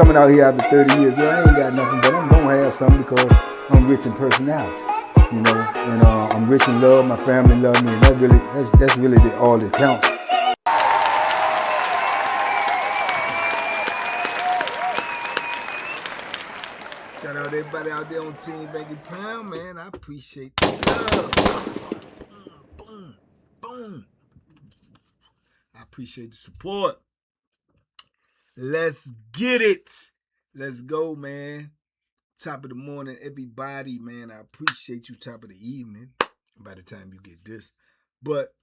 coming out here after 30 years, yeah, I ain't got nothing, but I'm gonna have something because I'm rich in personality, you know, and I'm rich in love. My family love me, and that's really all that counts. Shout out everybody out there on Team Banky Pound, man. I appreciate the love. Boom, boom. I appreciate the support. Let's get it. Let's go, man. Top of the morning, everybody, man. I appreciate you. Top of the evening, by the time you get this. But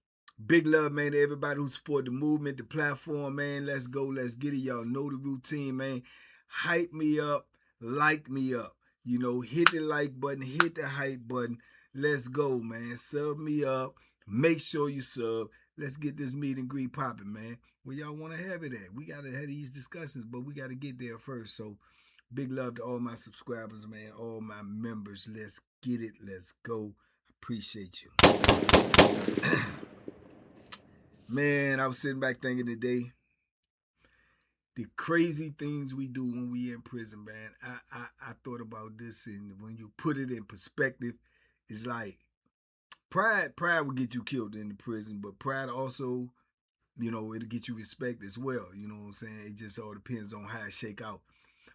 big love, man, to everybody who support the movement, the platform, man. Let's go. Let's get it. Y'all know the routine, man. Hype me up. Like me up. You know, hit the like button. Hit the hype button. Let's go, man. Sub me up. Make sure you sub. Let's get this meet and greet popping, man. Where y'all want to have it at? We got to have these discussions, but we got to get there first. So, big love to all my subscribers, man. All my members. Let's get it. Let's go. Appreciate you. Man, I was sitting back thinking today, the crazy things we do when we in prison, man. I thought about this, and when you put it in perspective, it's like pride will get you killed in the prison, but pride also, you know, it'll get you respect as well. You know what I'm saying? It just all depends on how it shake out.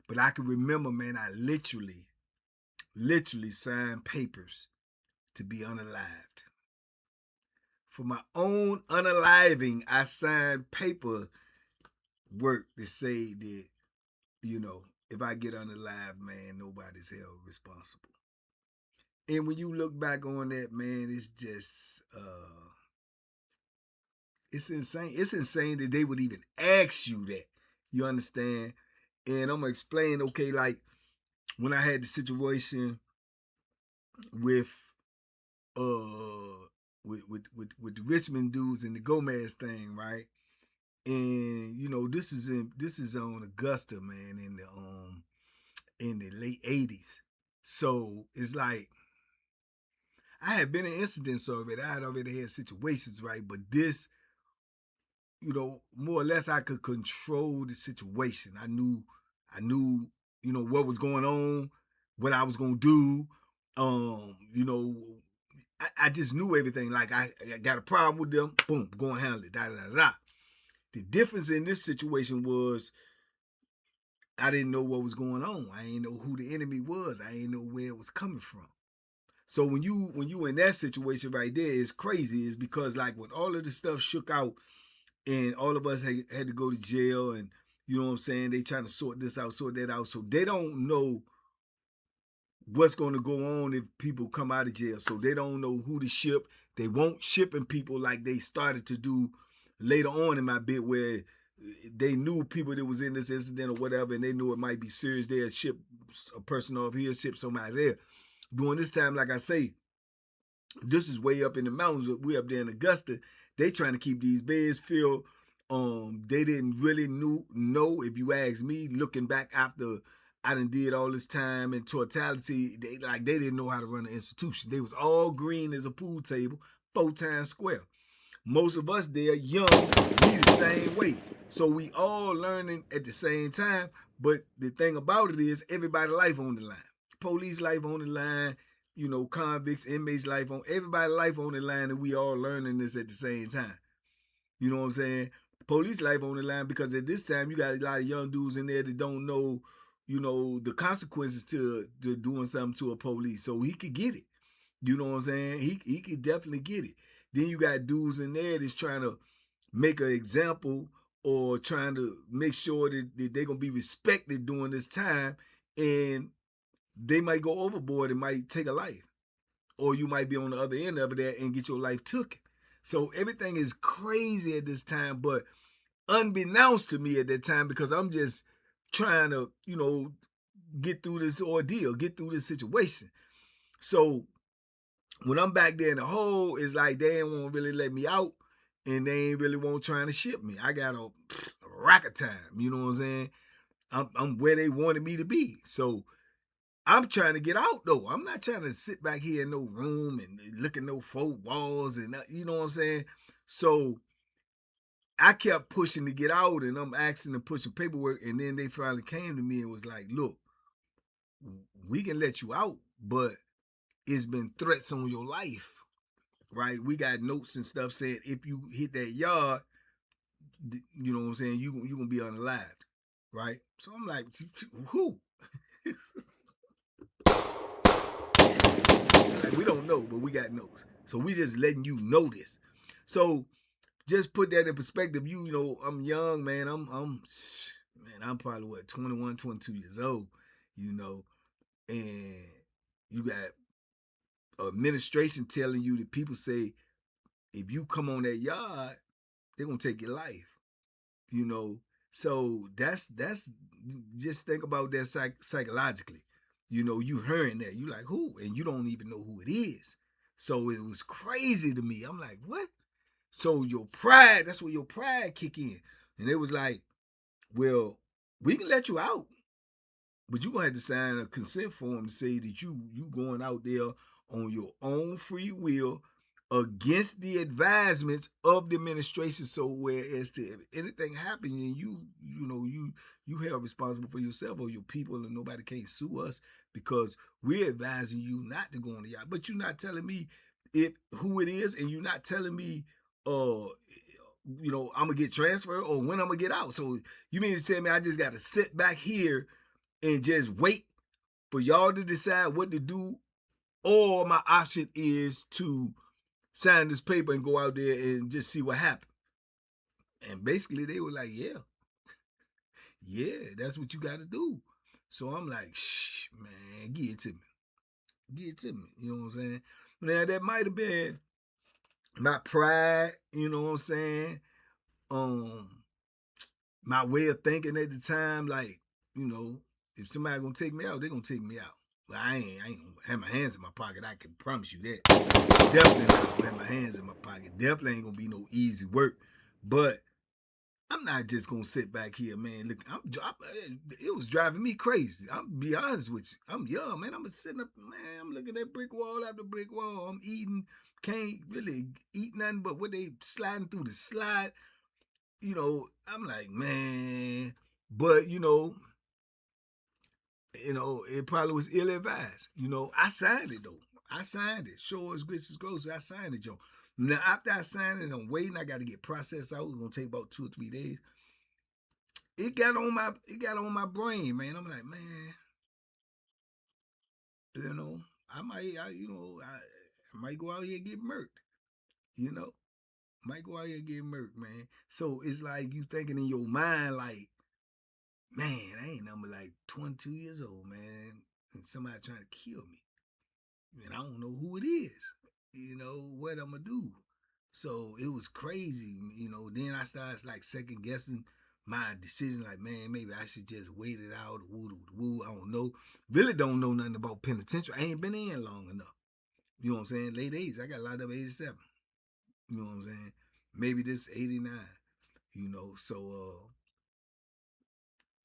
But I can remember, man, I literally signed papers to be unalived. For my own unaliving, I signed paper work to say that, you know, if I get unalived, man, nobody's held responsible. And when you look back on that, man, it's just, it's insane. It's insane that they would even ask you that. You understand? And I'm gonna explain, okay, like when I had the situation with the Richmond dudes and the Gomez thing, right? And you know, this is on Augusta, man, in the late 80s. So it's like I had been in incidents already. I had already had situations, right? But this, you know, more or less I could control the situation. I knew, you know, what was going on, what I was gonna do. You know, I just knew everything. Like I got a problem with them, boom, go and handle it. Da da da da. The difference in this situation was I didn't know what was going on. I didn't know who the enemy was. I didn't know where it was coming from. So when you in that situation right there, it's crazy. It's because like when all of the stuff shook out and all of us had to go to jail, and you know what I'm saying, they trying to sort this out, sort that out. So they don't know what's going to go on if people come out of jail. So they don't know who to ship. They won't shipping people like they started to do later on in my bit, where they knew people that was in this incident or whatever, and they knew it might be serious. They'll ship a person off here, ship somebody there. During this time, like I say, this is way up in the mountains. We up there in Augusta. They trying to keep these beds filled. They didn't really know, if you ask me, looking back after I done did all this time in totality, they didn't know how to run an institution. They was all green as a pool table, 4 times square. Most of us there, young, we the same way. So we all learning at the same time. But the thing about it is everybody's life on the line. Police life on the line, you know, convicts, inmates life on, everybody's life on the line, and we all learning this at the same time. You know what I'm saying? Police life on the line, because at this time you got a lot of young dudes in there that don't know, you know, the consequences to doing something to a police. So he could get it. You know what I'm saying? He could definitely get it. Then you got dudes in there that's trying to make an example or trying to make sure that they're going to be respected during this time, and they might go overboard and might take a life. Or you might be on the other end of it and get your life taken. So everything is crazy at this time, but unbeknownst to me at that time, because I'm just trying to, you know, get through this ordeal, get through this situation. So when I'm back there in the hole, it's like they ain't want to really let me out, and they ain't really want trying to ship me. I got a rack of time, you know what I'm saying? I'm where they wanted me to be. So I'm trying to get out, though. I'm not trying to sit back here in no room and look at no 4 walls and, you know what I'm saying? So I kept pushing to get out, and I'm asking to push the paperwork, and then they finally came to me and was like, look, we can let you out, but it's been threats on your life, right? We got notes and stuff saying if you hit that yard, you know what I'm saying, you gonna be unalived, right? So I'm like, who? Like, we don't know, but we got notes. So we just letting you know this. So just put that in perspective. You know, I'm young, man. I'm probably what, 21, 22 years old, you know, and you got administration telling you that people say if you come on that yard, they're gonna take your life, you know. So that's just think about that psychologically. You know, you hearing that, you like who, and you don't even know who it is. So it was crazy to me. I'm like, what? So your pride, that's where your pride kick in. And it was like, well, we can let you out, but you're gonna have to sign a consent form to say that you going out there on your own free will against the advisements of the administration. So whereas to if anything happens and you held responsible for yourself or your people, and nobody can't sue us because we're advising you not to go on the yacht. But you're not telling me who it is, and you're not telling me I'm gonna get transferred or when I'm gonna get out. So you mean to tell me I just gotta sit back here and just wait for y'all to decide what to do, or my option is to sign this paper and go out there and just see what happens? And basically they were like, yeah, that's what you got to do. So I'm like, shh, man, give it to me. Give it to me. You know what I'm saying? Now that might have been my pride, you know what I'm saying? My way of thinking at the time, like, you know, if somebody gonna take me out, they gonna take me out. But I ain't gonna have my hands in my pocket. I can promise you that. Definitely not gonna have my hands in my pocket. Definitely ain't gonna be no easy work. But I'm not just gonna sit back here, man. Look, it was driving me crazy. I'm gonna be honest with you. I'm young, man. I'm sitting up, man. I'm looking at brick wall after brick wall. I'm eating, can't really eat nothing but what they sliding through the slide. You know, I'm like, man. But it probably was ill advised. You know, I signed it though. I signed it. Sure as grits as gross. I signed it, Joe. Now after I signed it, I'm waiting. I got to get processed out. It's gonna take about 2 or 3 days. It got on my brain, man. I'm like, man, you know, I might go out here and get murked. You know, might go out here and get murked, man. So it's like you thinking in your mind, like, man, I ain't number like 22 years old, man, and somebody trying to kill me. And I don't know who it is. You know, what I'm gonna do. So it was crazy, Then I started like second guessing my decision, like, man, maybe I should just wait it out, woo. I don't know. Really don't know nothing about penitentiary. I ain't been in long enough. You know what I'm saying? Late 80s. I got locked up 87. You know what I'm saying? Maybe this 89. So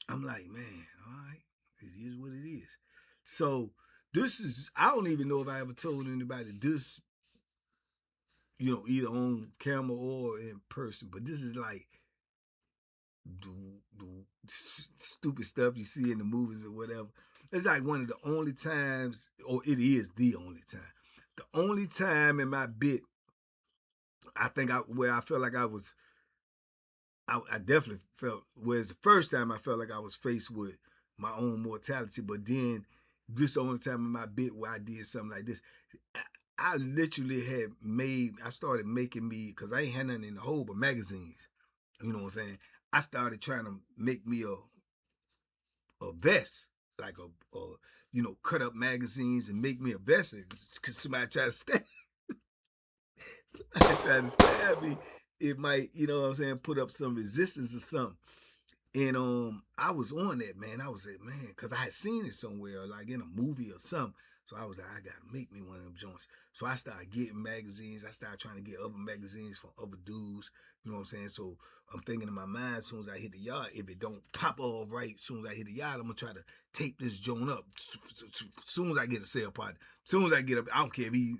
I'm like, man, all right, it is what it is. So I don't even know if I ever told anybody this, either on camera or in person, but this is like the stupid stuff you see in the movies or whatever. It's like one of the only times, or it is the only time. The only time in my bit, where I felt like I definitely felt, whereas the first time I felt like I was faced with my own mortality, but then this the only time in my bit where I did something like this. I literally I started making me, because I ain't had nothing in the hole but magazines. You know what I'm saying? I started trying to make me a vest, like cut up magazines and make me a vest. Because somebody tried to stab me, it might, what I'm saying, put up some resistance or something. And I was on that, man. I was like, man, because I had seen it somewhere, like in a movie or something. So I was like, I gotta make me one of them joints. So I started getting magazines. I started trying to get other magazines from other dudes. You know what I'm saying? So I'm thinking in my mind, as soon as I hit the yard, if it don't pop off right, as soon as I hit the yard, I'm gonna try to tape this joint up. As soon as I get a sale partner, as soon as I get up, I don't care if he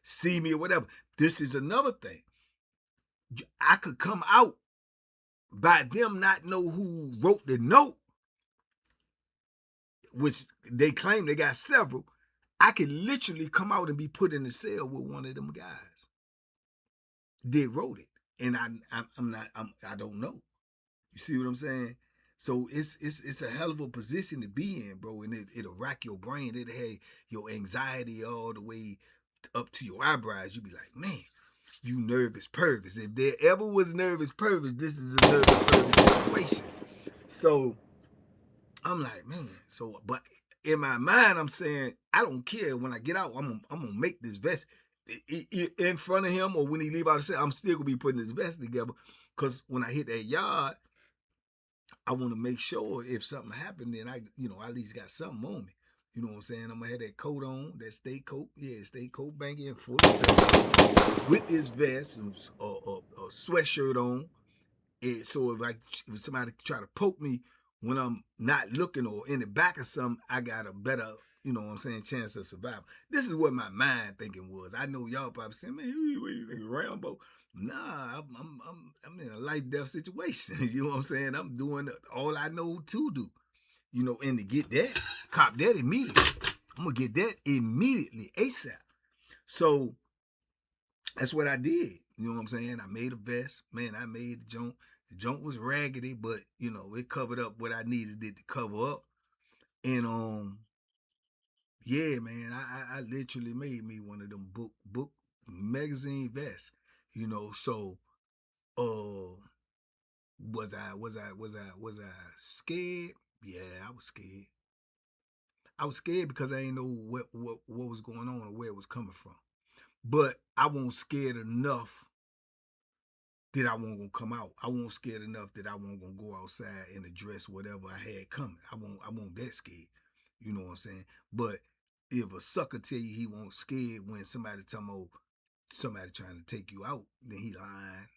see me or whatever. This is another thing. I could come out by them not know who wrote the note, which they claim they got several, I could literally come out and be put in the cell with one of them guys. They wrote it, and I don't know. You see what I'm saying? So it's a hell of a position to be in, bro, and it'll rack your brain. It'll have your anxiety all the way up to your eyebrows. You be like, man, you nervous pervers. If there ever was nervous pervers, this is a nervous pervers situation. So I'm like, man. So, but in my mind, I'm saying, I don't care. When I get out, I'm gonna make this vest in front of him, or when he leave out the cell, I'm still gonna be putting this vest together. Cause when I hit that yard, I want to make sure if something happened, then I at least got something on me. You know what I'm saying? I'm gonna have that coat on, that state coat, state coat, banky and full with this vest, a sweatshirt on. So if somebody try to poke me when I'm not looking or in the back of something, I got a better, chance of survival. This is what my mind thinking was. I know y'all probably saying, man, what you thinking, Rambo? Nah, I'm in a life death situation. You know what I'm saying? I'm doing all I know to do. And to get that, cop that immediately. I'm gonna get that immediately, ASAP. So that's what I did. You know what I'm saying? I made a vest. Man, I made the joint. The joint was raggedy, but it covered up what I needed it to cover up. And yeah, man, I literally made me one of them book magazine vests. So was I scared? Yeah, I was scared. I was scared because I didn't know what was going on or where it was coming from. But I wasn't scared enough that I wasn't gonna come out. I wasn't scared enough that I wasn't gonna go outside and address whatever I had coming. I won't that scared. You know what I'm saying? But if a sucker tell you he won't scared when somebody somebody trying to take you out, then he lying.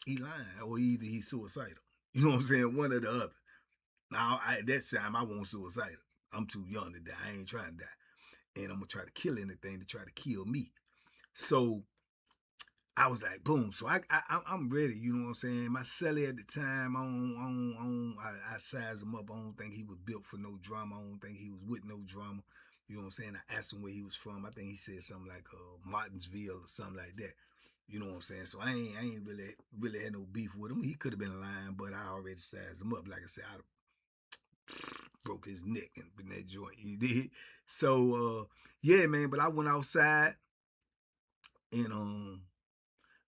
He lying. Or either he's suicidal. You know what I'm saying? One or the other. Now at that time I won't suicidal. I'm too young to die. I ain't trying to die. And I'm gonna try to kill anything to try to kill me. So I was like, boom. So I'm ready. You know what I'm saying? My celly at the time, I sized him up. I don't think he was built for no drama. I don't think he was with no drama. You know what I'm saying? I asked him where he was from. I think he said something like Martinsville or something like that. You know what I'm saying? So I ain't really had no beef with him. He could have been lying, but I already sized him up. Like I said, I broke his neck in that joint. He did. So yeah, man. But I went outside and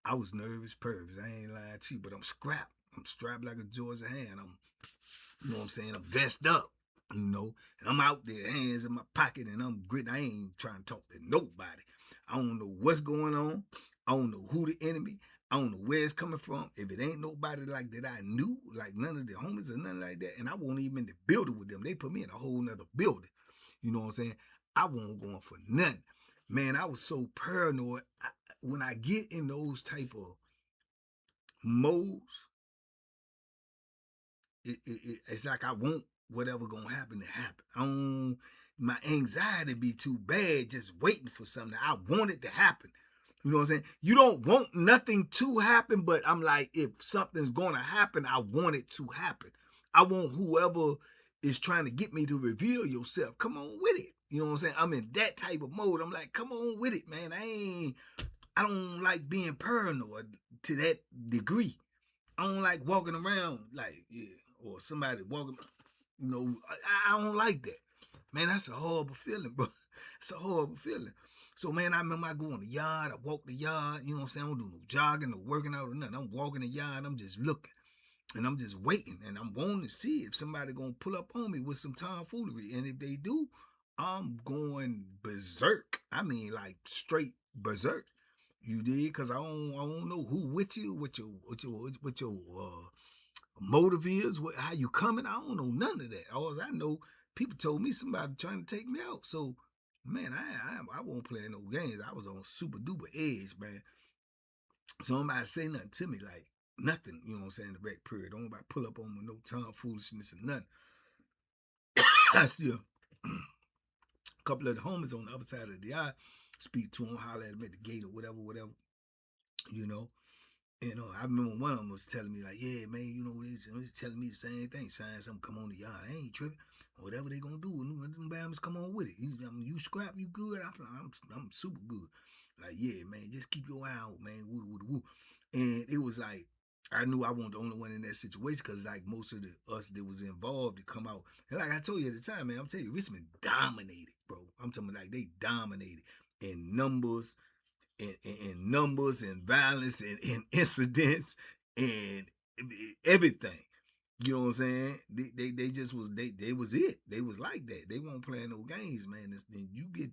I was nervous, pervs. I ain't lying to you, but I'm strapped. I'm strapped like a Georgia hand. You know what I'm saying? I'm vest up, and I'm out there, hands in my pocket, and I'm gritting. I ain't trying to talk to nobody. I don't know what's going on. I don't know who the enemy. I don't know where it's coming from. If it ain't nobody like that I knew, like none of the homies or nothing like that, and I won't even in the building with them. They put me in a whole nother building. You know what I'm saying? I wasn't going for nothing. Man, I was so paranoid. When I get in those type of modes, it's like I want whatever gonna happen to happen. My anxiety be too bad just waiting for something. I want it to happen. You know what I'm saying? You don't want nothing to happen, but I'm like, if something's gonna happen, I want it to happen. I want whoever is trying to get me to reveal yourself. Come on with it. You know what I'm saying? I'm in that type of mode. I'm like, come on with it, man. I don't like being paranoid to that degree. I don't like walking around like, or somebody walking, I don't like that. Man, that's a horrible feeling, bro. It's a horrible feeling. So, man, I remember I go in the yard, I walk the yard, you know what I'm saying? I don't do no jogging, no working out or nothing. I'm walking the yard, I'm just looking. And I'm just waiting, and I'm wanting to see if somebody gonna pull up on me with some tomfoolery. And if they do, I'm going berserk. I mean, like straight berserk. You did, cause I don't know who with you, what your motive is, how you coming. I don't know none of that. All I know, people told me somebody trying to take me out. So, man, I won't play no games. I was on super duper edge, man. So nobody say nothing to me, like nothing. You know what I'm saying? The rec period. Don't nobody pull up on me, no tomfoolishness or nothing. I still. A couple of the homies on the other side of the yard, speak to them, holler at them at the gate or whatever, you know. And I remember one of them was telling me like, yeah, man, they telling me the same thing. Saying something come on the yard. I ain't tripping. Whatever they gonna do, them Bama's come on with it. You scrap, you good. I'm super good. Like, yeah, man, just keep your eye out, man. Woo, woo, woo. And it was like, I knew I wasn't the only one in that situation because like most of us that was involved to come out. And like I told you at the time, man, I'm telling you, Richmond dominated, bro. I'm talking like they dominated in numbers, in numbers and violence and incidents and everything. You know what I'm saying? They just was they was it. They was like that. They won't play no games, man. Then you get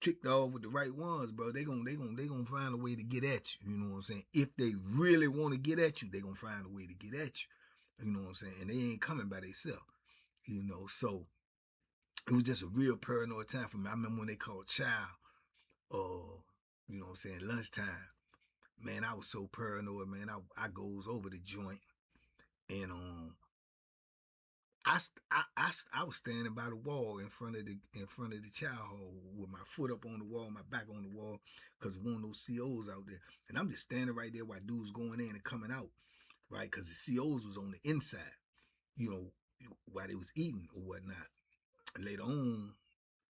tricked off with the right ones, bro. They gonna find a way to get at you. You know what I'm saying? If they really want to get at you, they gonna find a way to get at you. You know what I'm saying? And they ain't coming by themselves. So it was just a real paranoid time for me. I remember when they called child, you know what I'm saying, lunchtime. Man, I was so paranoid, man. I goes over the joint and I was standing by the wall in front of the child hall with my foot up on the wall, my back on the wall, because one of those COs out there, and I'm just standing right there while dudes going in and coming out, right? Because the COs was on the inside, while they was eating or whatnot. And later on,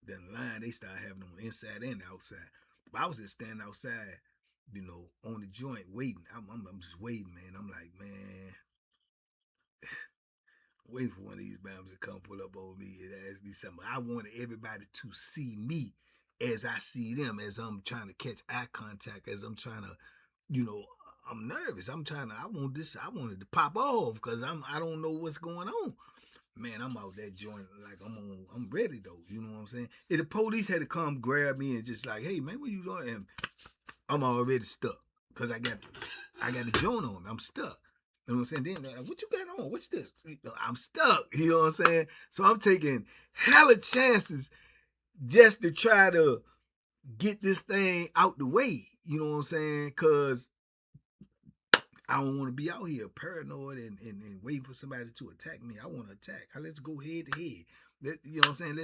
then the line they started having them on the inside and the outside. But I was just standing outside, on the joint waiting. I'm just waiting, man. I'm like, man, waiting for one of these bams to come pull up on me and ask me something. I wanted everybody to see me as I see them, as I'm trying to catch eye contact, as I'm trying to, I'm nervous. I wanted to pop off because I don't know what's going on. Man, I'm out that joint like I'm ready though. You know what I'm saying? If the police had to come grab me and just like, hey man, what you doing? And I'm already stuck because I got the joint on me. I'm stuck. You know what I'm saying? Then like, what you got on? What's this? I'm stuck. You know what I'm saying? So I'm taking hella chances just to try to get this thing out the way. You know what I'm saying? Cause I don't want to be out here paranoid and waiting for somebody to attack me. I want to attack. Let's go head to head. You know what I'm saying?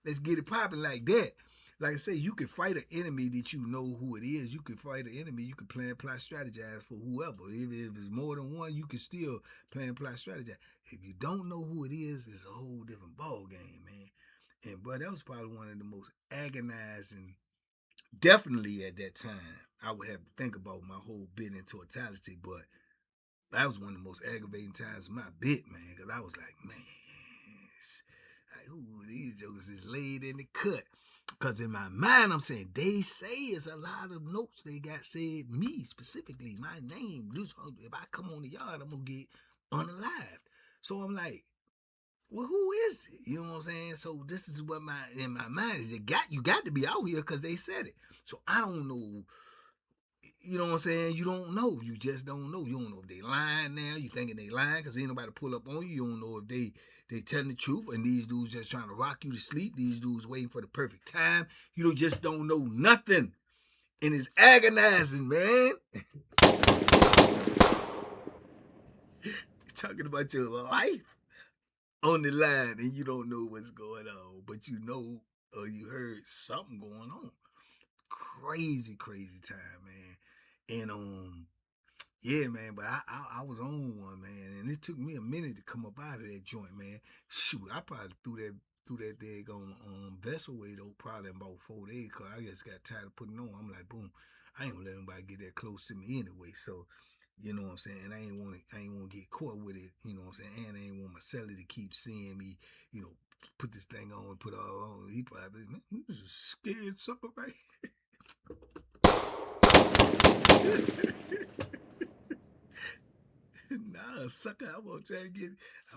Let's get it popping like that. Like I say, you can fight an enemy that you know who it is. You can fight an enemy. You can plan, plot, strategize for whoever. If it's more than one, you can still plan, plot, strategize. If you don't know who it is, it's a whole different ball game, man. And but that was probably one of the most agonizing. Definitely at that time, I would have to think about my whole bit in totality, but that was one of the most aggravating times of my bit, man, because I was like, man, ooh, these jokers is laid in the cut. Because in my mind, I'm saying, they say it's a lot of notes they got said, me specifically, my name. If I come on the yard, I'm going to get unalived. So I'm like, well, who is it? You know what I'm saying? So this is what in my mind is you got to be out here because they said it. So I don't know. You know what I'm saying? You don't know. You just don't know. You don't know if they lying now. You thinking they lying because ain't nobody pull up on you. You don't know if they telling the truth and these dudes just trying to rock you to sleep. These dudes waiting for the perfect time. You just don't know nothing. And it's agonizing, man. You're talking about your life on the line and you don't know what's going on, but you know or you heard something going on. Crazy time, man. And yeah, man, but I was on one, man, and it took me a minute to come up out of that joint, man. Shoot, I probably threw that daggone vessel away though, probably in about 4 days, cause I just got tired of putting on. I'm like, boom, I ain't gonna let anybody get that close to me anyway. So, you know what I'm saying? And I ain't wanna get caught with it, you know what I'm saying? And I ain't want my seller to keep seeing me, put this thing on and put it all on. He probably, man, you was scared something, right? Nah, sucker, I'm gonna try to get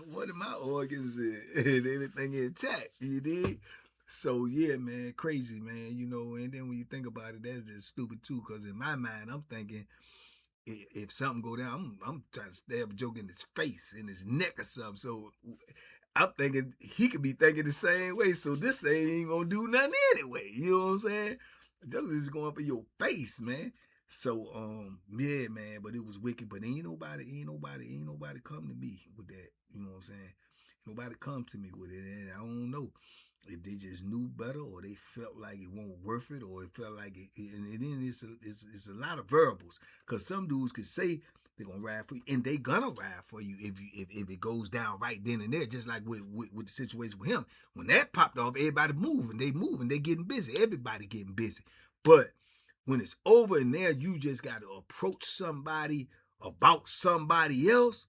one of my organs and everything intact, you dig? So yeah, man, crazy, man, and then when you think about it, that's just stupid too, because in my mind, I'm thinking if something go down, I'm trying to stab a joke in his face, in his neck or something. So I'm thinking he could be thinking the same way. So this ain't gonna do nothing anyway. You know what I'm saying? Jokes is going for your face, man. So yeah, man, but it was wicked. But ain't nobody come to me with that. You know what I'm saying? Nobody come to me with it, and I don't know. if they just knew better, or they felt like it wasn't worth it, or it felt like it. And then it's a lot of variables, because some dudes could say they're gonna ride for you, and they gonna ride for you if it goes down right then and there. Just like with the situation with him, when that popped off, everybody moving, they getting busy, everybody getting busy. But when it's over and there, you just got to approach somebody about somebody else.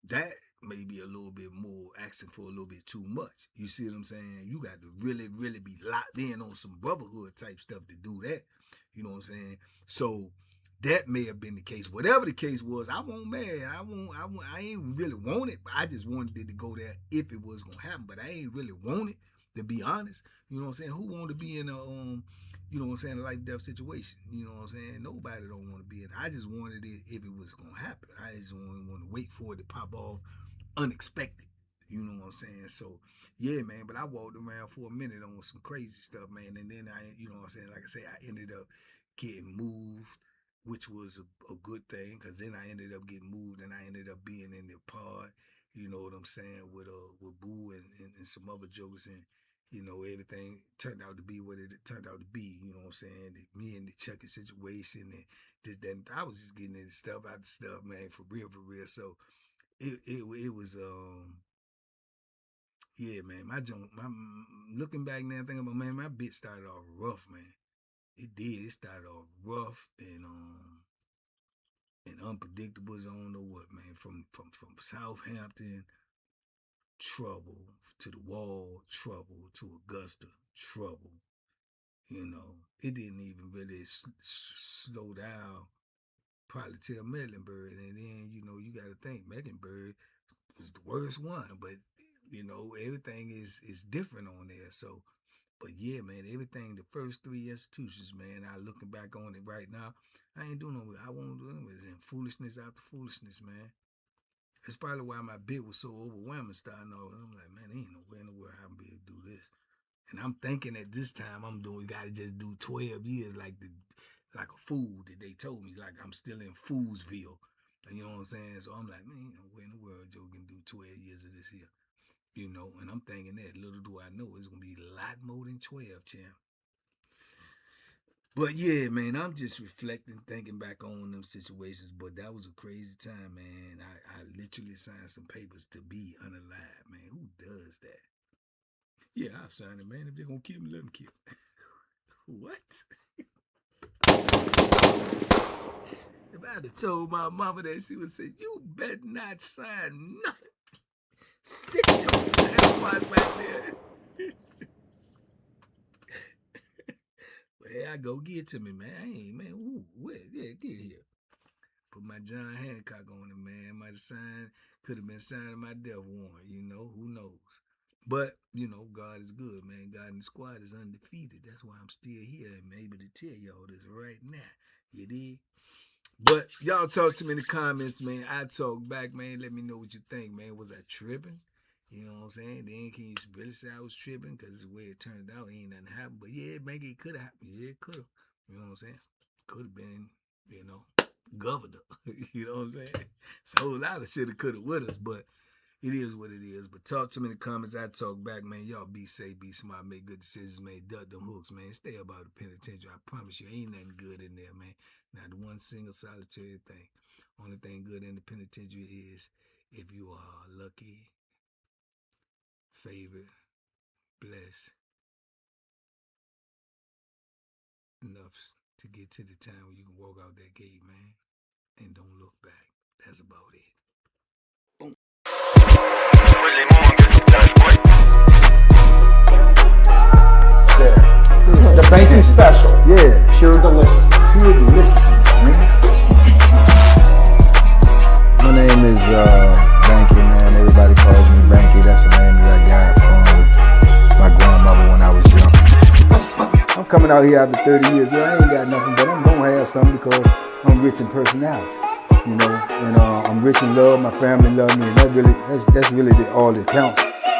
That may be a little bit more, asking for a little bit too much. You see what I'm saying? You got to really, really be locked in on some brotherhood type stuff to do that. You know what I'm saying? So that may have been the case. Whatever the case was, I won't marry. I ain't really want it, but I just wanted it to go there if it was gonna happen. But I ain't really want it, to be honest. You know what I'm saying? Who want to be in a you know what I'm saying, a life-death situation? You know what I'm saying? Nobody don't want to be in it. I just wanted it if it was gonna happen. I just want to wait for it to pop off unexpected. You know what I'm saying? So yeah, man. But I walked around for a minute on some crazy stuff, man. And then you know what I'm saying? Like I say, I ended up getting moved, which was a good thing, because then I ended up getting moved, and I ended up being in the pod, you know what I'm saying, with Boo and some other jokers, and you know, everything turned out to be what it turned out to be. You know what I'm saying? Me and the Chucky situation, and just that I was just getting into stuff out the stuff, man, for real. So it was yeah, man. My looking back now, thinking about, man, my bit started off rough, man. It did. It started off rough and unpredictable as I don't know what, man. From Southampton, trouble, to the Wall, trouble, to Augusta, trouble. You know, it didn't even really slow down probably till Mecklenburg. And then, you know, you got to think Mecklenburg was the worst one. But, you know, everything is different on there. So, but yeah, man, everything, the first three institutions, man, I looking back on it right now, I ain't doing no, I won't do it. It's in foolishness after foolishness, man. It's probably why my bid was so overwhelming starting off. And I'm like, man, there ain't nowhere in the world I'm be able to do this. And I'm thinking at this time you gotta just do 12 years like a fool that they told me, like I'm still in Foolsville. You know what I'm saying? So I'm like, man, ain't nowhere in the world Joe can do 12 years of this here. You know, and I'm thinking that, little do I know, it's gonna be a lot more than 12, champ. But yeah, man, I'm just reflecting, thinking back on them situations. But that was a crazy time, man. I literally signed some papers to be unalived, man. Who does that? Yeah, I'll sign it, man. If they're gonna kill me, let them kill me. What? If I'd have told my mama that, she would say, you better not sign nothing. Sit your ass back there. But hey, I go, get it to me, man. I ain't, man. Ooh, what? Yeah, get here. Put my John Hancock on it, man. Might have signed, could have been signing my death warrant, you know, who knows. But, you know, God is good, man. God in the squad is undefeated. That's why I'm still here and able to tell y'all this right now. You dig? But y'all talk to me in the comments, man. I talk back, man. Let me know what you think, man. Was I tripping? You know what I'm saying? Then can you really say I was tripping? Because the way it turned out, ain't nothing happened. But yeah, maybe it could have happened. Yeah, it could have. You know what I'm saying? Could have been, you know, governor. You know what I'm saying? It's a whole lot of shit that could have with us, but it is what it is. But talk to me in the comments. I talk back, man. Y'all be safe, be smart, make good decisions, man. Duck them hooks, man. Stay up out of the penitentiary. I promise you, ain't nothing good in there, man. Not one single solitary thing. Only thing good in the penitentiary is if you are lucky, favored, blessed enough to get to the time where you can walk out that gate, man, and don't look back. That's about it. The banky special. Yeah. Pure deliciousness. Pure deliciousness, man. My name is Banky, man. Everybody calls me Banky. That's the name that I got from my grandmother when I was young. I'm coming out here after 30 years. Yeah, I ain't got nothing, but I'm gonna have something because I'm rich in personality. You know, and I'm rich in love. My family love me, and that's really all that counts.